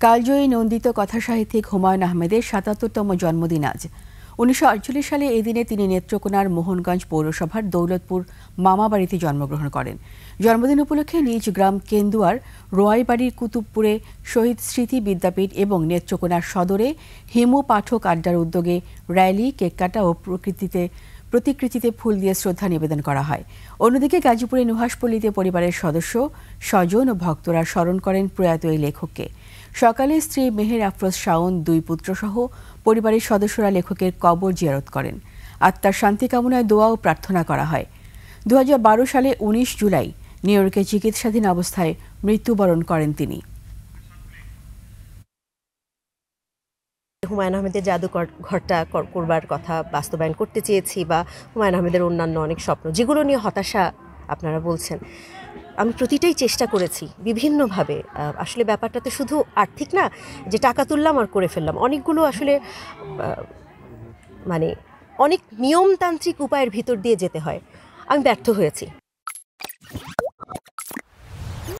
কালজয়ী নন্দিত কথাসাহিত্যিক হুমায়ূন আহমেদের ৭৭তম জন্মদিন আজ। ১৯৪৮ সালে এই দিনে তিনি নেত্রকোনার মোহনগঞ্জ পৌরসভার দৌলতপুর মামাবাড়িতে জন্মগ্রহণ করেন। জন্মদিন উপলক্ষে নিজ গ্রাম কেন্দুয়ার রোয়াইবাড়ির কুতুবপুরে শহীদ স্মৃতি বিদ্যাপীঠ এবং নেত্রকোনার সদরে হিমু পাঠক আড্ডার উদ্যোগে র্যালি, কেক কাটা ও প্রতিকৃতিতে ফুল দিয়ে শ্রদ্ধা নিবেদন করা হয়। অন্যদিকে গাজীপুরে নুহাশপল্লীতে পরিবারের সদস্য, স্বজন ও ভক্তরা স্মরণ করেন প্রয়াত এই লেখককে। সকালে স্ত্রী মেহের আফরোজ শাওন, 2 পুত্রসহ পরিবারের সদস্যরা লেখকের কবর জিয়ারত করেন। আত্মার শান্তি কামনায় দোয়া ও প্রার্থনা করা হয়। 2012 সালে 19 জুলাই নিউ ইয়র্কে চিকিৎসাধীন অবস্থায় মৃত্যুবরণ করেন তিনি। হুমায়ূন আহমেদের জাদুকর ঘরটা করবার কথা বাস্তবায়ন করতে চেয়েছি, বা হুমায়ূন আহমেদের অন্যান্য অনেক স্বপ্ন যেগুলো নিয়ে হতাশা আপনারা বলছেন, আমি প্রতিটাই চেষ্টা করেছি বিভিন্নভাবে। আসলে ব্যাপারটা তো শুধু আর্থিক না যে টাকা তুললাম আর করে ফেললাম, অনেকগুলো আসলে মানে অনেক নিয়মতান্ত্রিক উপায়ের ভিতর দিয়ে যেতে হয়। আমি ব্যর্থ হয়েছি।